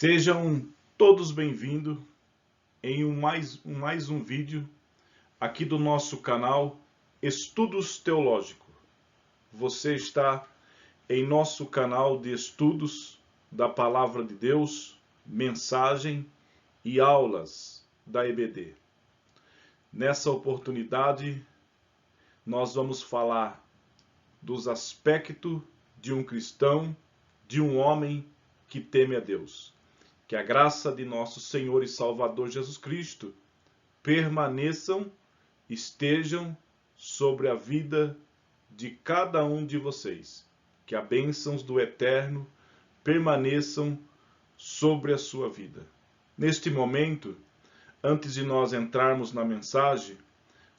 Sejam todos bem-vindos em mais um vídeo aqui do nosso canal Estudos Teológicos. Você está em nosso canal de estudos da Palavra de Deus, mensagem e aulas da EBD. Nessa oportunidade, nós vamos falar dos aspectos de um cristão, de um homem que teme a Deus. Que a graça de nosso Senhor e Salvador Jesus Cristo estejam sobre a vida de cada um de vocês. Que as bênçãos do Eterno permaneçam sobre a sua vida. Neste momento, antes de nós entrarmos na mensagem,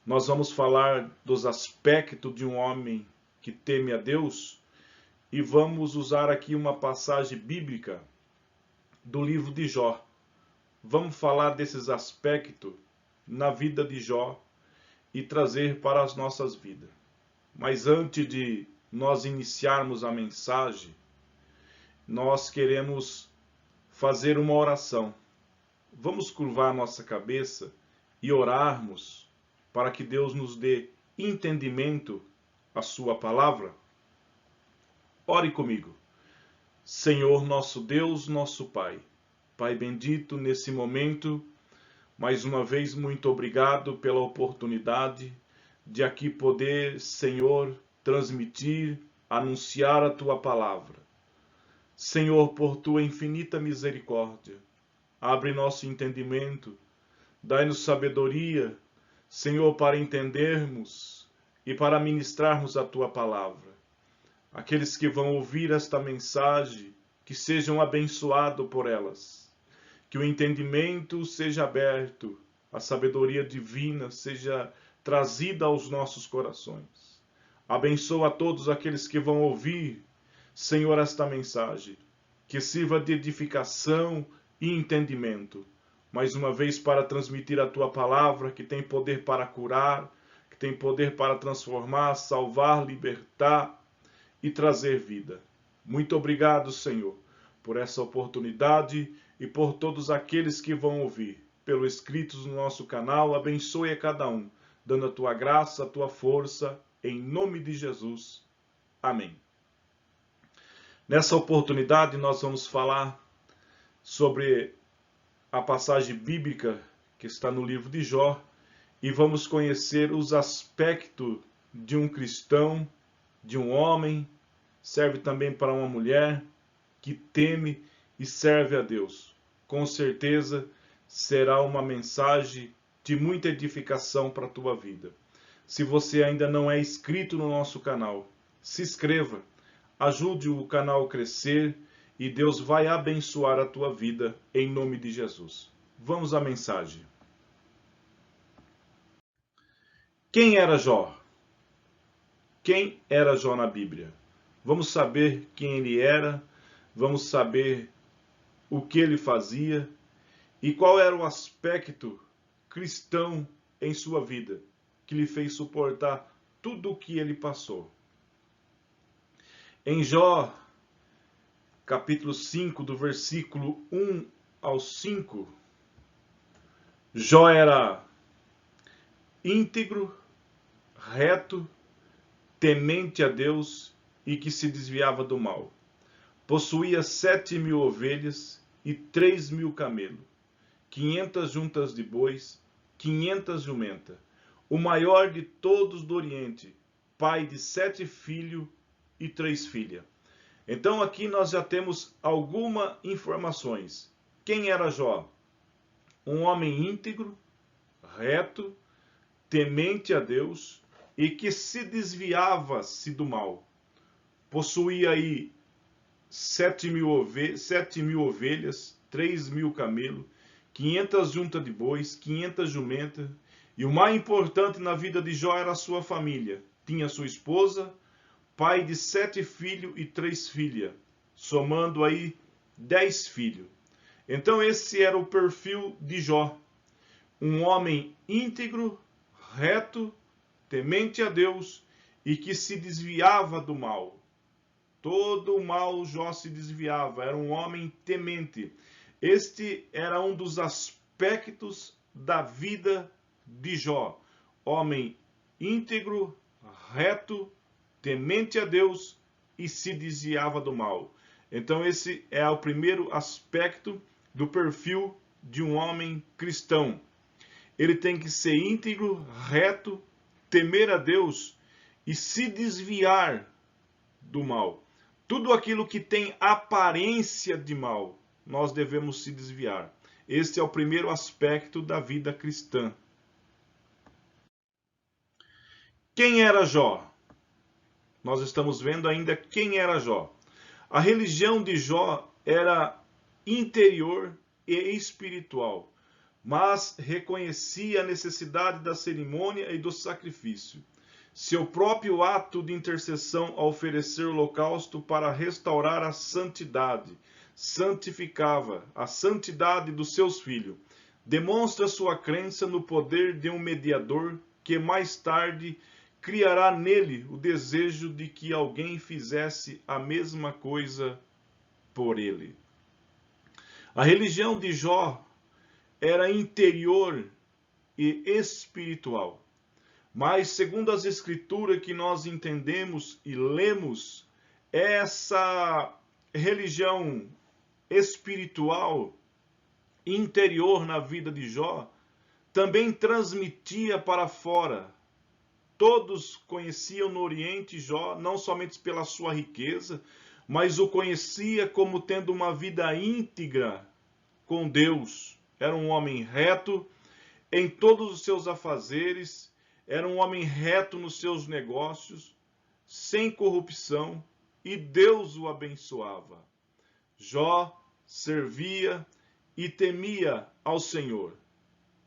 nós vamos falar dos aspectos de um homem que teme a Deus e vamos usar aqui uma passagem bíblica do livro de Jó. Vamos falar desses aspectos na vida de Jó e trazer para as nossas vidas. Mas antes de nós iniciarmos a mensagem, nós queremos fazer uma oração. Vamos curvar nossa cabeça e orarmos para que Deus nos dê entendimento à sua palavra? Ore comigo. Senhor, nosso Deus, nosso Pai. Pai bendito, nesse momento, mais uma vez, muito obrigado pela oportunidade de aqui poder, Senhor, transmitir, anunciar a Tua palavra. Senhor, por Tua infinita misericórdia, abre nosso entendimento, dai-nos sabedoria, Senhor, para entendermos e para ministrarmos a Tua palavra. Aqueles que vão ouvir esta mensagem, que sejam abençoados por elas. Que o entendimento seja aberto, a sabedoria divina seja trazida aos nossos corações. Abençoa a todos aqueles que vão ouvir, Senhor, esta mensagem. Que sirva de edificação e entendimento. Mais uma vez para transmitir a Tua palavra, que tem poder para curar, que tem poder para transformar, salvar, libertar e trazer vida. Muito obrigado, Senhor, por essa oportunidade e por todos aqueles que vão ouvir. Pelo inscritos no nosso canal, abençoe a cada um, dando a Tua graça, a Tua força, em nome de Jesus. Amém. Nessa oportunidade, nós vamos falar sobre a passagem bíblica que está no livro de Jó e vamos conhecer os aspectos de um cristão, de um homem, serve também para uma mulher que teme e serve a Deus. Com certeza será uma mensagem de muita edificação para a tua vida. Se você ainda não é inscrito no nosso canal, se inscreva, ajude o canal a crescer e Deus vai abençoar a tua vida em nome de Jesus. Vamos à mensagem. Quem era Jó? Quem era Jó na Bíblia? Vamos saber quem ele era, vamos saber o que ele fazia e qual era o aspecto cristão em sua vida que lhe fez suportar tudo o que ele passou. Em Jó, capítulo 5, do versículo 1 ao 5, Jó era íntegro, reto, temente a Deus e que se desviava do mal. Possuía 7.000 ovelhas e 3.000 camelos, 500 juntas de bois, 500 jumentas, o maior de todos do Oriente, pai de 7 filhos e 3 filhas. Então aqui nós já temos algumas informações. Quem era Jó? Um homem íntegro, reto, temente a Deus e que se desviava-se do mal. Possuía aí 7.000 ovelhas, 3.000 camelos, 500 juntas de bois, 500 jumentas. E o mais importante na vida de Jó era a sua família. Tinha sua esposa, pai de 7 filhos e 3 filhas, somando aí 10 filhos. Então esse era o perfil de Jó. Um homem íntegro, reto, temente a Deus e que se desviava do mal. Todo o mal Jó se desviava, era um homem temente. Este era um dos aspectos da vida de Jó. Homem íntegro, reto, temente a Deus e se desviava do mal. Então esse é o primeiro aspecto do perfil de um homem cristão. Ele tem que ser íntegro, reto, temer a Deus e se desviar do mal. Tudo aquilo que tem aparência de mal, nós devemos se desviar. Este é o primeiro aspecto da vida cristã. Quem era Jó? Nós estamos vendo ainda quem era Jó. A religião de Jó era interior e espiritual, mas reconhecia a necessidade da cerimônia e do sacrifício. Seu próprio ato de intercessão ao oferecer o holocausto para restaurar a santidade, santificava a santidade dos seus filhos. Demonstra sua crença no poder de um mediador que mais tarde criará nele o desejo de que alguém fizesse a mesma coisa por ele. A religião de Jó era interior e espiritual. Mas, segundo as escrituras que nós entendemos e lemos, essa religião espiritual interior na vida de Jó também transmitia para fora. Todos conheciam no Oriente Jó, não somente pela sua riqueza, mas o conhecia como tendo uma vida íntegra com Deus. Era um homem reto em todos os seus afazeres, era um homem reto nos seus negócios, sem corrupção, e Deus o abençoava. Jó servia e temia ao Senhor.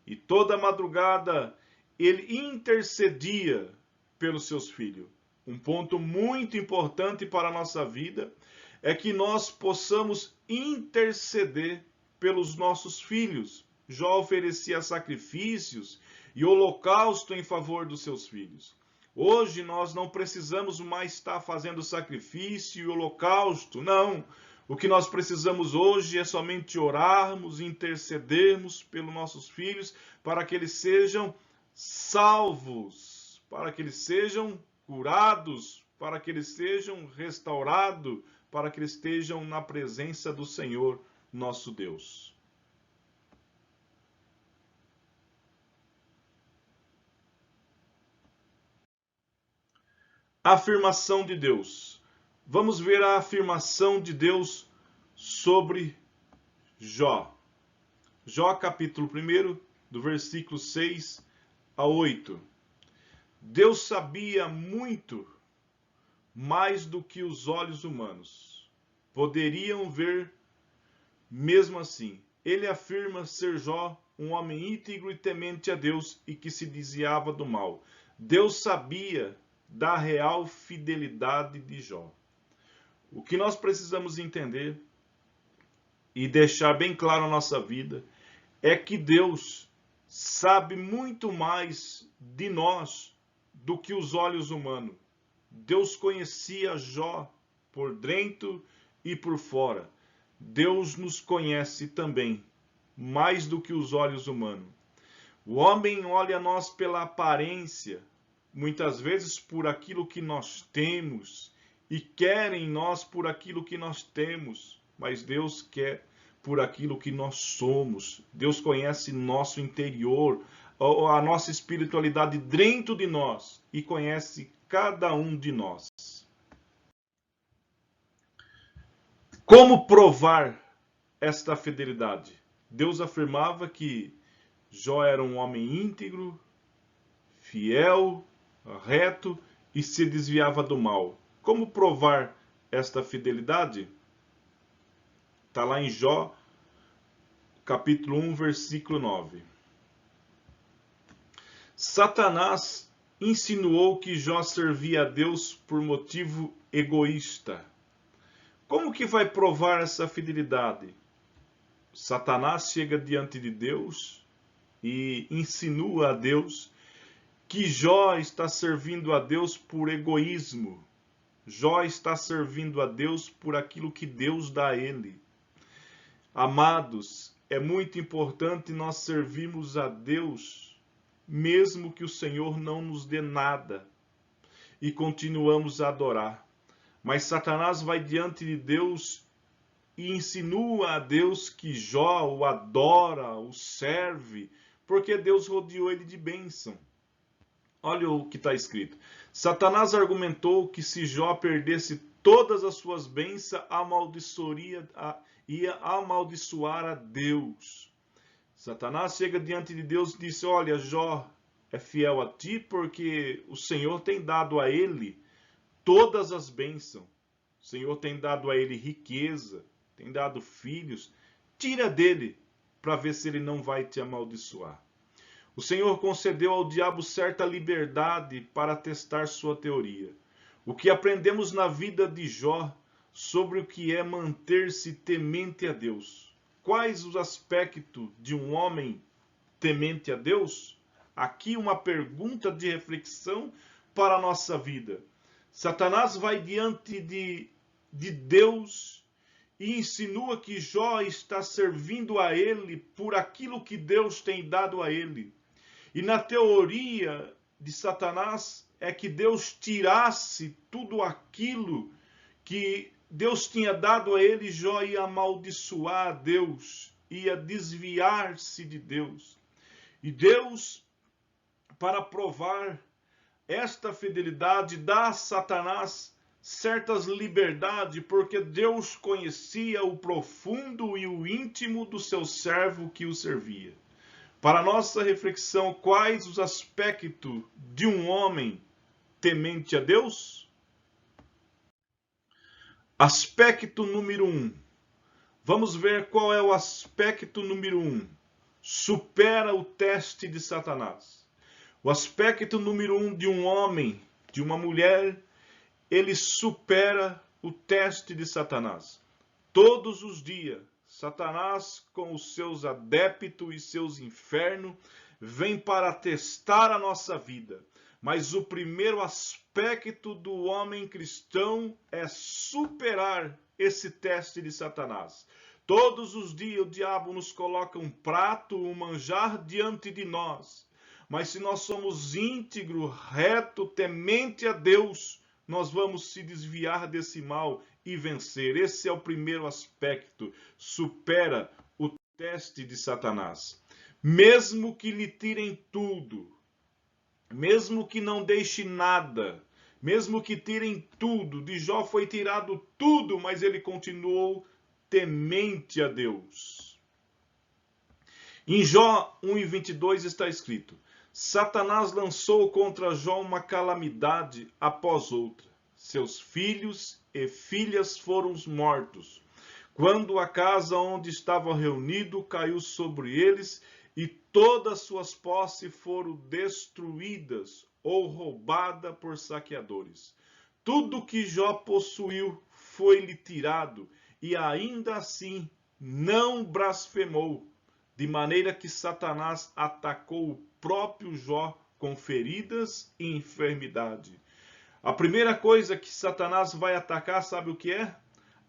E toda madrugada ele intercedia pelos seus filhos. Um ponto muito importante para a nossa vida é que nós possamos interceder pelos nossos filhos. Jó oferecia sacrifícios e holocausto em favor dos seus filhos. Hoje nós não precisamos mais estar fazendo sacrifício e holocausto, não. O que nós precisamos hoje é somente orarmos e intercedermos pelos nossos filhos para que eles sejam salvos, para que eles sejam curados, para que eles sejam restaurados, para que eles estejam na presença do Senhor, nosso Deus. Afirmação de Deus. Vamos ver a afirmação de Deus sobre Jó. Jó capítulo 1, do versículo 6 a 8. Deus sabia muito mais do que os olhos humanos poderiam ver. Mesmo assim, ele afirma ser Jó um homem íntegro e temente a Deus e que se desviava do mal. Deus sabia da real fidelidade de Jó. O que nós precisamos entender e deixar bem claro na nossa vida é que Deus sabe muito mais de nós do que os olhos humanos. Deus conhecia Jó por dentro e por fora. Deus nos conhece também, mais do que os olhos humanos. O homem olha a nós pela aparência, muitas vezes por aquilo que nós temos, e quer em nós por aquilo que nós temos, mas Deus quer por aquilo que nós somos. Deus conhece nosso interior, a nossa espiritualidade dentro de nós, e conhece cada um de nós. Como provar esta fidelidade? Deus afirmava que Jó era um homem íntegro, fiel, reto e se desviava do mal. Como provar esta fidelidade? Está lá em Jó, capítulo 1, versículo 9. Satanás insinuou que Jó servia a Deus por motivo egoísta. Como que vai provar essa fidelidade? Satanás chega diante de Deus e insinua a Deus que Jó está servindo a Deus por egoísmo. Jó está servindo a Deus por aquilo que Deus dá a ele. Amados, é muito importante nós servirmos a Deus, mesmo que o Senhor não nos dê nada, e continuamos a adorar. Mas Satanás vai diante de Deus e insinua a Deus que Jó o adora, o serve, porque Deus rodeou ele de bênção. Olha o que está escrito. Satanás argumentou que se Jó perdesse todas as suas bênçãos, ia amaldiçoar a Deus. Satanás chega diante de Deus e disse: olha, Jó é fiel a ti porque o Senhor tem dado a ele todas as bênçãos. O Senhor tem dado a ele riqueza, tem dado filhos. Tira dele para ver se ele não vai te amaldiçoar. O Senhor concedeu ao diabo certa liberdade para testar sua teoria. O que aprendemos na vida de Jó sobre o que é manter-se temente a Deus? Quais os aspectos de um homem temente a Deus? Aqui uma pergunta de reflexão para a nossa vida. Satanás vai diante de Deus e insinua que Jó está servindo a ele por aquilo que Deus tem dado a ele. E na teoria de Satanás é que Deus tirasse tudo aquilo que Deus tinha dado a ele, Jó ia amaldiçoar a Deus, ia desviar-se de Deus. E Deus, para provar esta fidelidade, dá a Satanás certas liberdades, porque Deus conhecia o profundo e o íntimo do seu servo que o servia. Para nossa reflexão, quais os aspectos de um homem temente a Deus? Aspecto número 1. Vamos ver qual é o aspecto número 1. Supera o teste de Satanás. O aspecto número 1 de um homem, de uma mulher, ele supera o teste de Satanás. Todos os dias, Satanás, com os seus adeptos e seus infernos, vem para testar a nossa vida. Mas o primeiro aspecto do homem cristão é superar esse teste de Satanás. Todos os dias o diabo nos coloca um prato, um manjar diante de nós. Mas se nós somos íntegro, reto, temente a Deus, nós vamos se desviar desse mal e vencer. Esse é o primeiro aspecto. Supera o teste de Satanás. Mesmo que lhe tirem tudo, mesmo que não deixe nada, mesmo que tirem tudo, de Jó foi tirado tudo, mas ele continuou temente a Deus. Em Jó 1:22 está escrito: Satanás lançou contra Jó uma calamidade após outra. Seus filhos e filhas foram mortos. Quando a casa onde estava reunido caiu sobre eles, e todas as suas posses foram destruídas ou roubadas por saqueadores. Tudo que Jó possuiu foi-lhe tirado, e ainda assim não blasfemou, de maneira que Satanás atacou o próprio Jó com feridas e enfermidade. A primeira coisa que Satanás vai atacar, sabe o que é?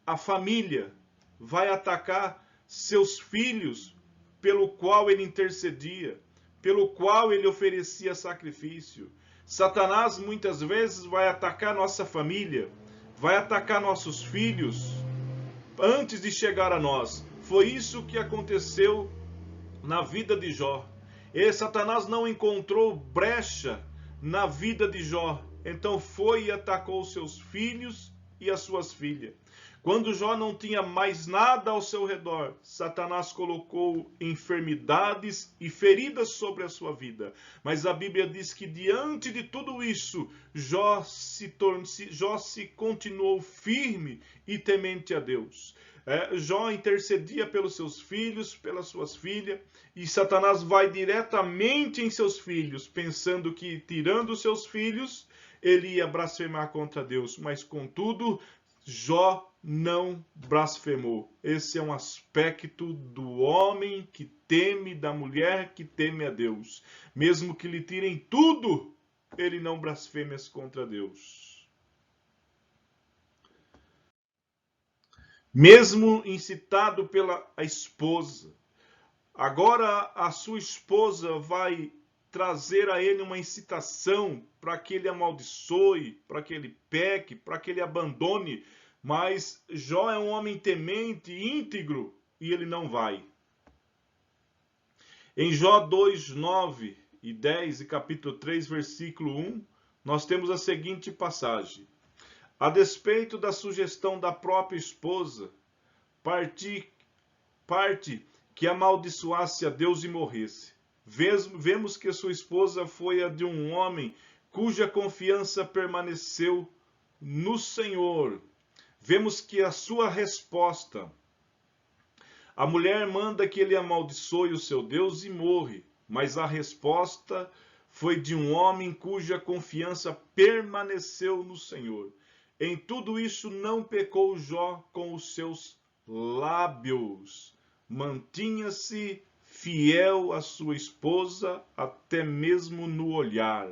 A família. Vai atacar seus filhos, pelo qual ele intercedia, pelo qual ele oferecia sacrifício. Satanás muitas vezes vai atacar nossa família, vai atacar nossos filhos antes de chegar a nós. Foi isso que aconteceu na vida de Jó. E Satanás não encontrou brecha na vida de Jó, então foi e atacou seus filhos e as suas filhas. Quando Jó não tinha mais nada ao seu redor, Satanás colocou enfermidades e feridas sobre a sua vida. Mas a Bíblia diz que diante de tudo isso, Jó se continuou firme e temente a Deus. Jó intercedia pelos seus filhos, pelas suas filhas, e Satanás vai diretamente em seus filhos, pensando que tirando seus filhos, ele ia blasfemar contra Deus. Mas contudo, Jó não blasfemou. Esse é um aspecto do homem que teme, da mulher que teme a Deus. Mesmo que lhe tirem tudo, ele não blasfema contra Deus. mesmo incitado pela esposa. Agora a sua esposa vai trazer a ele uma incitação para que ele amaldiçoe, para que ele peque, para que ele abandone. Mas Jó é um homem temente, íntegro, e ele não vai. Em Jó 2, 9 e 10 e capítulo 3, versículo 1, nós temos a seguinte passagem. A despeito da sugestão da própria esposa, parte que amaldiçoasse a Deus e morresse. Vemos que sua esposa foi a de um homem cuja confiança permaneceu no Senhor. Vemos que a sua resposta, a mulher manda que ele amaldiçoe o seu Deus e morre, mas a resposta foi de um homem cuja confiança permaneceu no Senhor. Em tudo isso não pecou Jó com os seus lábios. Mantinha-se fiel à sua esposa, até mesmo no olhar.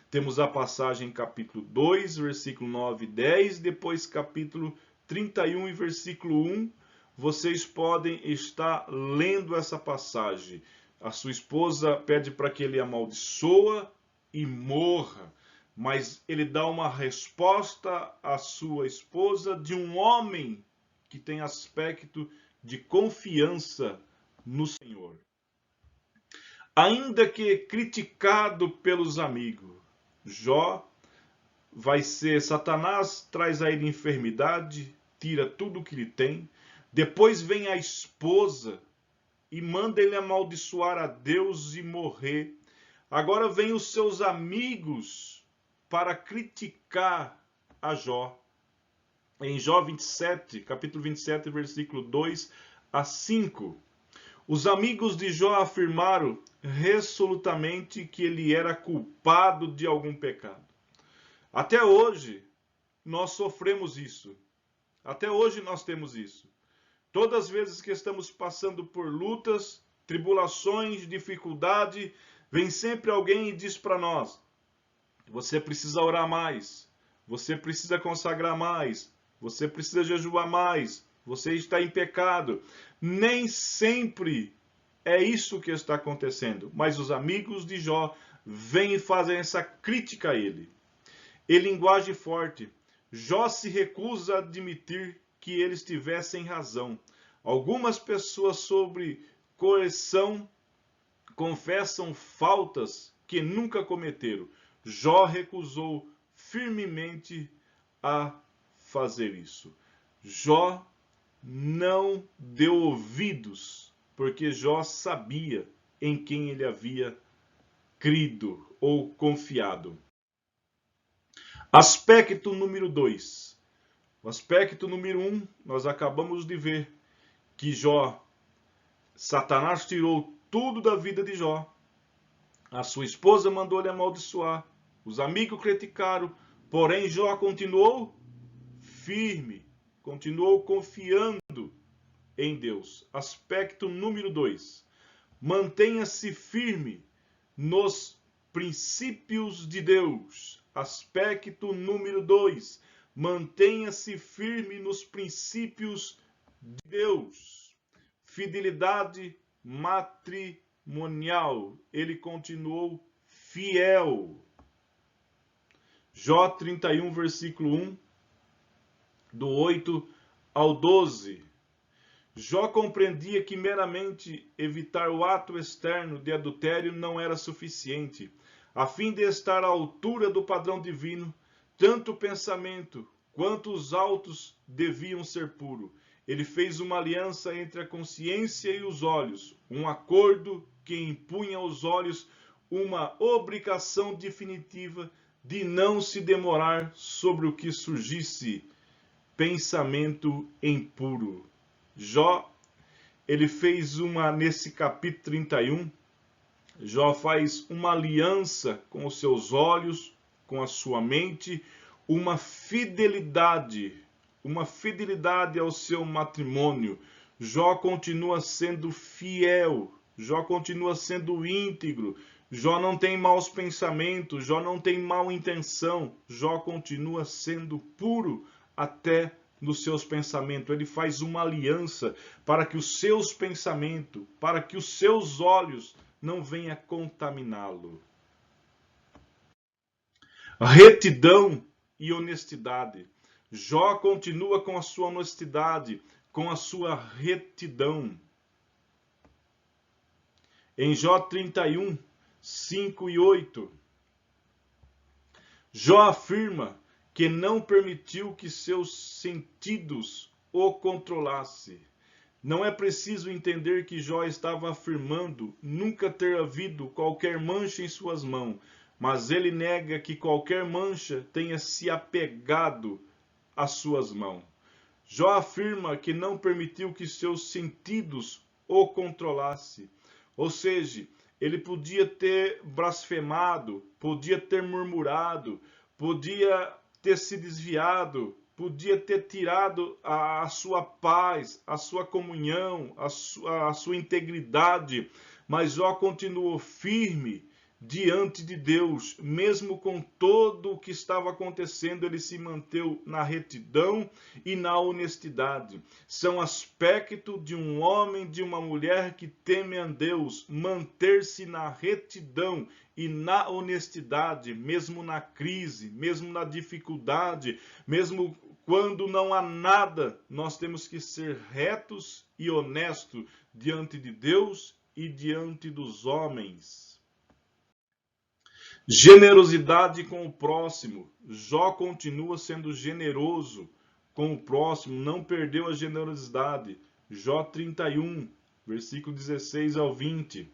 Temos a passagem capítulo 2, versículo 9 e 10, depois capítulo 31 e versículo 1. Vocês podem estar lendo essa passagem. A sua esposa pede para que ele amaldiçoa e morra, mas ele dá uma resposta à sua esposa de um homem que tem aspecto de confiança no Senhor. Ainda que criticado pelos amigos, Jó vai ser, Satanás traz a ele enfermidade, tira tudo o que ele tem, depois vem a esposa e manda ele amaldiçoar a Deus e morrer. Agora vem os seus amigos para criticar a Jó. Em Jó 27, capítulo 27, versículo 2 a 5. Os amigos de Jó afirmaram resolutamente que ele era culpado de algum pecado. Até hoje, nós sofremos isso. Até hoje nós temos isso. Todas as vezes que estamos passando por lutas, tribulações, dificuldade, vem sempre alguém e diz para nós: você precisa orar mais, você precisa consagrar mais, você precisa jejuar mais, você está em pecado. Nem sempre é isso que está acontecendo, mas os amigos de Jó vêm e fazem essa crítica a ele. Em linguagem forte, Jó se recusa a admitir que eles tivessem razão. Algumas pessoas sob coerção confessam faltas que nunca cometeram. Jó recusou firmemente a fazer isso. Jó não deu ouvidos, porque Jó sabia em quem ele havia crido ou confiado. Aspecto número 2. O aspecto número 1, nós acabamos de ver que Satanás tirou tudo da vida de Jó. A sua esposa mandou ele amaldiçoar. Os amigos criticaram, porém Jó continuou firme, continuou confiando em Deus. Aspecto número 2. Mantenha-se firme nos princípios de Deus. Aspecto número 2. Mantenha-se firme nos princípios de Deus. Fidelidade matrimonial. Ele continuou fiel. Jó 31, versículo 1, do 8 ao 12. Jó compreendia que meramente evitar o ato externo de adultério não era suficiente. A fim de estar à altura do padrão divino, tanto o pensamento quanto os autos deviam ser puros. Ele fez uma aliança entre a consciência e os olhos, um acordo que impunha aos olhos uma obrigação definitiva de não se demorar sobre o que surgisse pensamento impuro. Jó, ele fez nesse capítulo 31, Jó faz uma aliança com os seus olhos, com a sua mente, uma fidelidade ao seu matrimônio. Jó continua sendo fiel, Jó continua sendo íntegro, Jó não tem maus pensamentos, Jó não tem mal intenção, Jó continua sendo puro até nos seus pensamentos, ele faz uma aliança para que os seus pensamentos, para que os seus olhos não venham contaminá-lo. Retidão e honestidade. Jó continua com a sua honestidade, com a sua retidão. Em Jó 31, 5 e 8, Jó afirma que não permitiu que seus sentidos o controlassem. Não é preciso entender que Jó estava afirmando nunca ter havido qualquer mancha em suas mãos, mas ele nega que qualquer mancha tenha se apegado às suas mãos. Jó afirma que não permitiu que seus sentidos o controlassem. Ou seja, ele podia ter blasfemado, podia ter murmurado, podia ter se desviado, podia ter tirado a sua paz, a sua comunhão, a sua integridade, mas Jó continuou firme diante de Deus, mesmo com todo o que estava acontecendo, ele se manteve na retidão e na honestidade. São aspectos de um homem, de uma mulher que teme a Deus, manter-se na retidão e na honestidade, mesmo na crise, mesmo na dificuldade, mesmo quando não há nada, nós temos que ser retos e honestos diante de Deus e diante dos homens. Generosidade com o próximo. Jó continua sendo generoso com o próximo, não perdeu a generosidade. Jó 31, versículo 16 ao 20.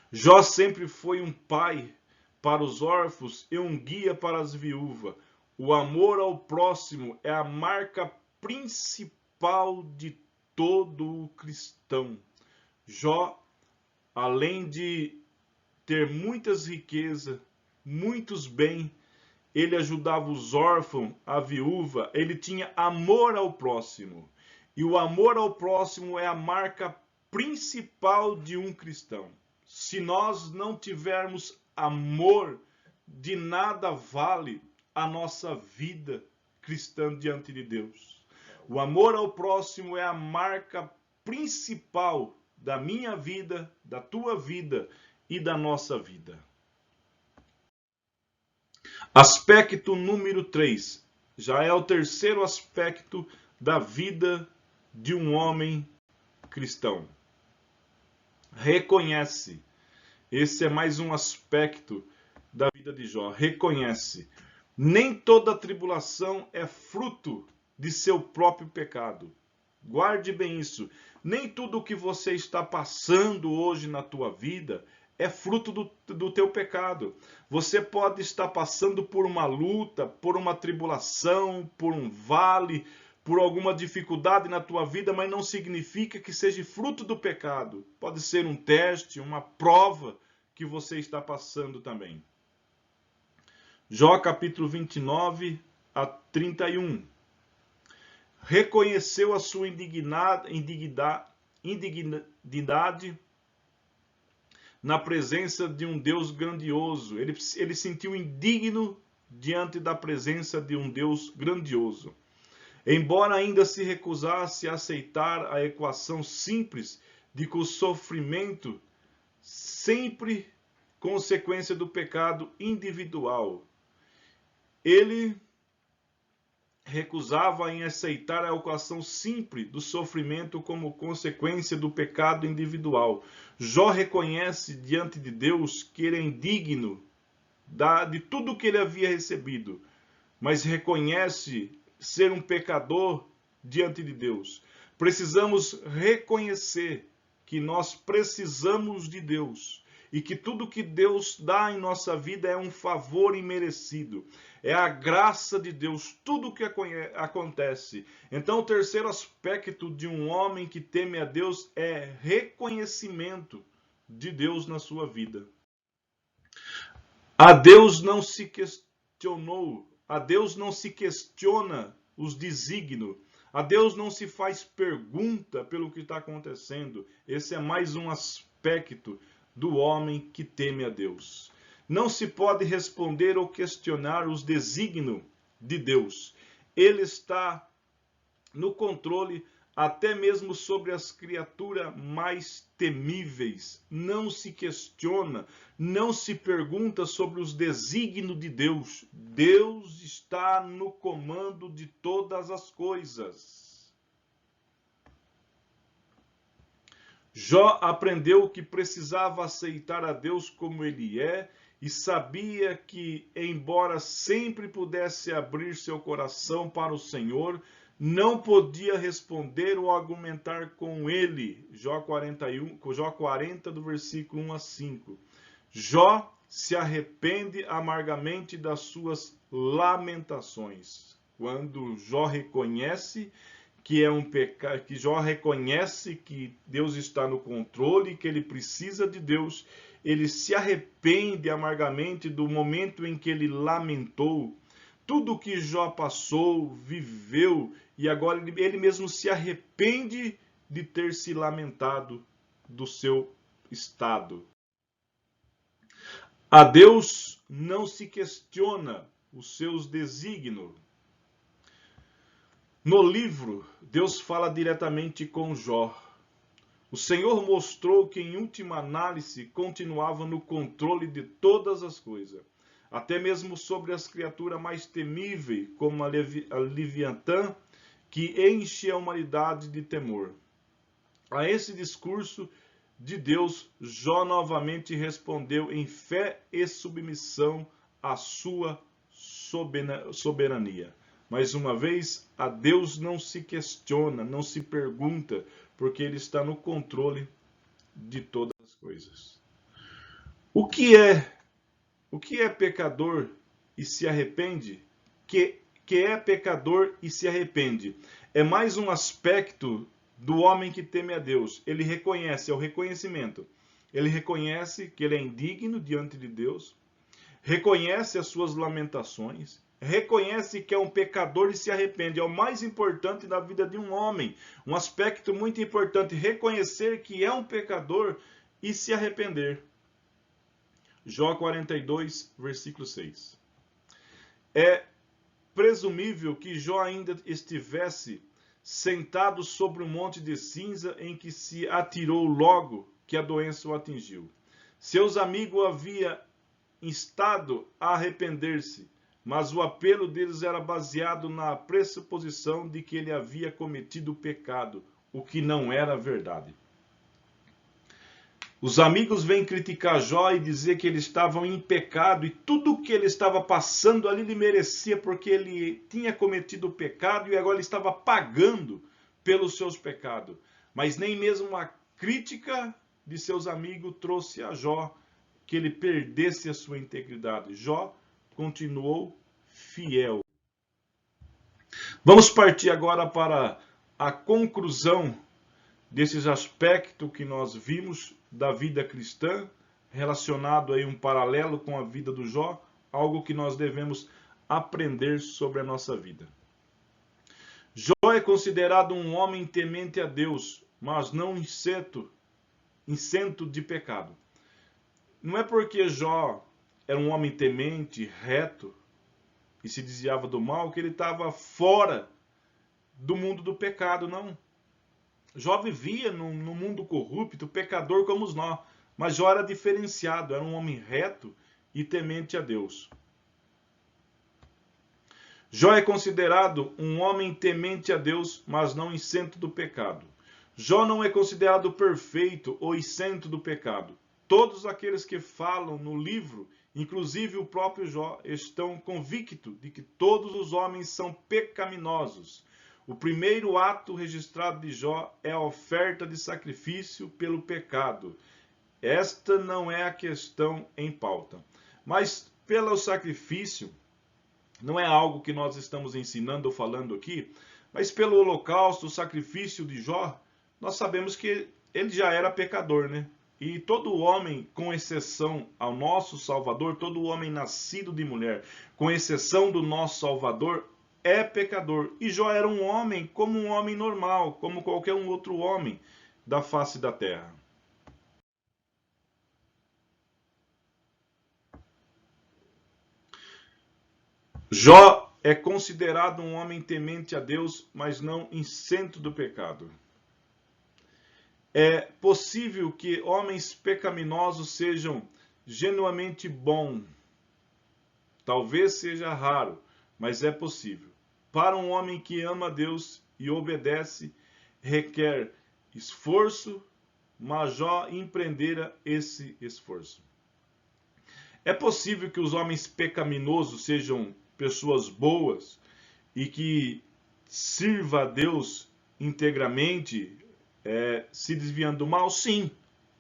Jó sempre foi um pai para os órfãos e um guia para as viúvas. O amor ao próximo é a marca principal de todo o cristão. Jó, além de ter muitas riquezas, muitos bens, ele ajudava os órfãos, a viúva, ele tinha amor ao próximo. E o amor ao próximo é a marca principal de um cristão. Se nós não tivermos amor, de nada vale a nossa vida cristã diante de Deus. O amor ao próximo é a marca principal da minha vida, da tua vida e da nossa vida. Aspecto número 3. Já é o terceiro aspecto da vida de um homem cristão. Reconhece. Esse é mais um aspecto da vida de Jó. Reconhece. Nem toda tribulação é fruto de seu próprio pecado. Guarde bem isso. Nem tudo o que você está passando hoje na tua vida é fruto do teu pecado. Você pode estar passando por uma luta, por uma tribulação, por um vale, por alguma dificuldade na tua vida, mas não significa que seja fruto do pecado. Pode ser um teste, uma prova que você está passando também. Jó capítulo 29 a 31. Reconheceu a sua indignidade na presença de um Deus grandioso. Ele sentiu indigno diante da presença de um Deus grandioso. Embora ainda se recusasse a aceitar a equação simples de que o sofrimento sempre consequência do pecado individual, ele recusava em aceitar a equação simples do sofrimento como consequência do pecado individual. Jó reconhece diante de Deus que ele é indigno de tudo que ele havia recebido, mas reconhece ser um pecador diante de Deus. Precisamos reconhecer que nós precisamos de Deus e que tudo que Deus dá em nossa vida é um favor imerecido. É a graça de Deus, tudo o que acontece. Então, o terceiro aspecto de um homem que teme a Deus é reconhecimento de Deus na sua vida. A Deus não se questionou, a Deus não se questiona os desígnios, a Deus não se faz pergunta pelo que está acontecendo. Esse é mais um aspecto do homem que teme a Deus. Não se pode responder ou questionar os desígnios de Deus. Ele está no controle até mesmo sobre as criaturas mais temíveis. Não se questiona, não se pergunta sobre os desígnios de Deus. Deus está no comando de todas as coisas. Jó aprendeu que precisava aceitar a Deus como ele é e sabia que, embora sempre pudesse abrir seu coração para o Senhor, não podia responder ou argumentar com ele. Jó 40, do versículo 1 a 5. Jó se arrepende amargamente das suas lamentações. Quando Jó reconhece que é um pecado, que Jó reconhece que Deus está no controle, que ele precisa de Deus, ele se arrepende amargamente do momento em que ele lamentou tudo que Jó passou, viveu, e agora ele mesmo se arrepende de ter se lamentado do seu estado. A Deus não se questiona os seus desígnios. No livro, Deus fala diretamente com Jó. O Senhor mostrou que, em última análise, continuava no controle de todas as coisas, até mesmo sobre as criaturas mais temíveis, como a Leviatã, que enche a humanidade de temor. A esse discurso de Deus, Jó novamente respondeu em fé e submissão à sua soberania. Mais uma vez, a Deus não se questiona, não se pergunta, porque Ele está no controle de todas as coisas. O que é pecador e se arrepende? Que é pecador e se arrepende? É mais um aspecto do homem que teme a Deus. Ele reconhece, é o reconhecimento. Ele reconhece que ele é indigno diante de Deus, reconhece as suas lamentações, reconhece que é um pecador e se arrepende. É o mais importante na vida de um homem. Um aspecto muito importante, reconhecer que é um pecador e se arrepender. Jó 42, versículo 6. É presumível que Jó ainda estivesse sentado sobre um monte de cinza em que se atirou logo que a doença o atingiu. Seus amigos haviam instado a arrepender-se, mas o apelo deles era baseado na pressuposição de que ele havia cometido o pecado, o que não era verdade. Os amigos vêm criticar Jó e dizer que eles estavam em pecado e tudo o que ele estava passando ali ele merecia porque ele tinha cometido o pecado e agora ele estava pagando pelos seus pecados. Mas nem mesmo a crítica de seus amigos trouxe a Jó que ele perdesse a sua integridade. Jó continuou fiel. Vamos partir agora para a conclusão desses aspectos que nós vimos da vida cristã, relacionado aí um paralelo com a vida do Jó, algo que nós devemos aprender sobre a nossa vida. Jó é considerado um homem temente a Deus, mas não isento de pecado. Não é porque Jó era um homem temente, reto, e se desviava do mal, que ele estava fora do mundo do pecado, não. Jó vivia num mundo corrupto, pecador como nós, mas Jó era diferenciado, era um homem reto e temente a Deus. Jó é considerado um homem temente a Deus, mas não isento do pecado. Jó não é considerado perfeito ou isento do pecado. Todos aqueles que falam no livro, inclusive o próprio Jó, estão convictos de que todos os homens são pecaminosos. O primeiro ato registrado de Jó é a oferta de sacrifício pelo pecado. Esta não é a questão em pauta. Mas pelo sacrifício, não é algo que nós estamos ensinando ou falando aqui, mas pelo holocausto, o sacrifício de Jó, nós sabemos que ele já era pecador, né? E todo homem, com exceção ao nosso Salvador, todo homem nascido de mulher, com exceção do nosso Salvador, é pecador. E Jó era um homem como um homem normal, como qualquer um outro homem da face da terra. Jó é considerado um homem temente a Deus, mas não isento do pecado. É possível que homens pecaminosos sejam genuinamente bons. Talvez seja raro, mas é possível. Para um homem que ama a Deus e obedece, requer esforço, mas Jó empreendera esse esforço. É possível que os homens pecaminosos sejam pessoas boas e que sirva a Deus integramente, se desviando do mal? Sim.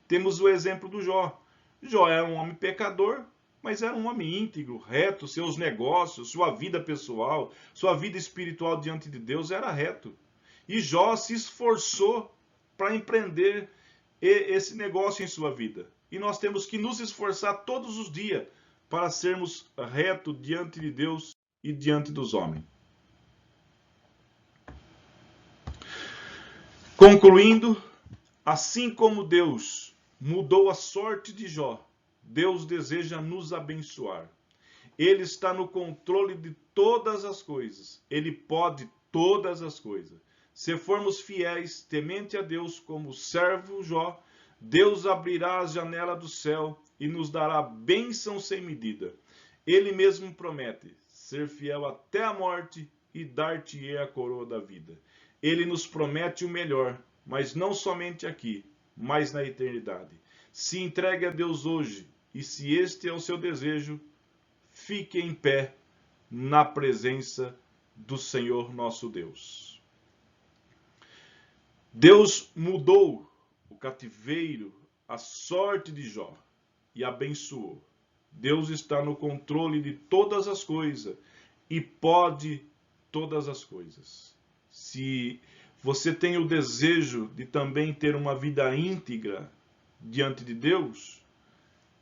Temos o exemplo do Jó. Jó era um homem pecador, mas era um homem íntegro, reto, seus negócios, sua vida pessoal, sua vida espiritual diante de Deus era reto. E Jó se esforçou para empreender esse negócio em sua vida. E nós temos que nos esforçar todos os dias para sermos retos diante de Deus e diante dos homens. Concluindo, assim como Deus mudou a sorte de Jó, Deus deseja nos abençoar. Ele está no controle de todas as coisas. Ele pode todas as coisas. Se formos fiéis, temente a Deus como servo Jó, Deus abrirá as janelas do céu e nos dará bênção sem medida. Ele mesmo promete ser fiel até a morte e dar-te-ei a coroa da vida. Ele nos promete o melhor, mas não somente aqui, mas na eternidade. Se entregue a Deus hoje, e se este é o seu desejo, fique em pé na presença do Senhor nosso Deus. Deus mudou o cativeiro, a sorte de Jó, e abençoou. Deus está no controle de todas as coisas e pode todas as coisas. Se você tem o desejo de também ter uma vida íntegra diante de Deus,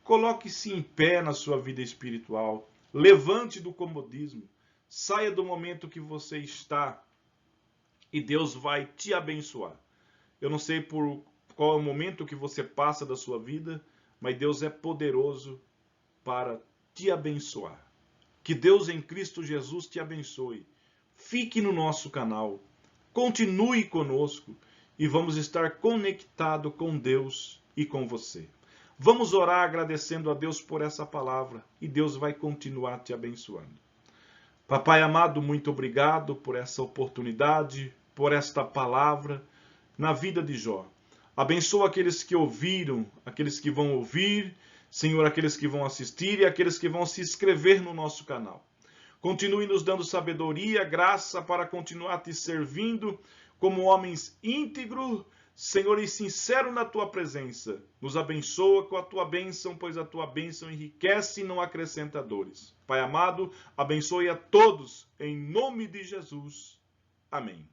coloque-se em pé na sua vida espiritual, levante do comodismo, saia do momento que você está e Deus vai te abençoar. Eu não sei por qual é o momento que você passa da sua vida, mas Deus é poderoso para te abençoar. Que Deus em Cristo Jesus te abençoe. Fique no nosso canal, continue conosco e vamos estar conectado com Deus e com você. Vamos orar agradecendo a Deus por essa palavra e Deus vai continuar te abençoando. Papai amado, muito obrigado por essa oportunidade, por esta palavra na vida de Jó. Abençoa aqueles que ouviram, aqueles que vão ouvir, Senhor, aqueles que vão assistir e aqueles que vão se inscrever no nosso canal. Continue nos dando sabedoria, graça para continuar te servindo como homens íntegros, Senhor, e sincero na tua presença. Nos abençoa com a tua bênção, pois a tua bênção enriquece e não acrescenta dores. Pai amado, abençoe a todos, em nome de Jesus. Amém.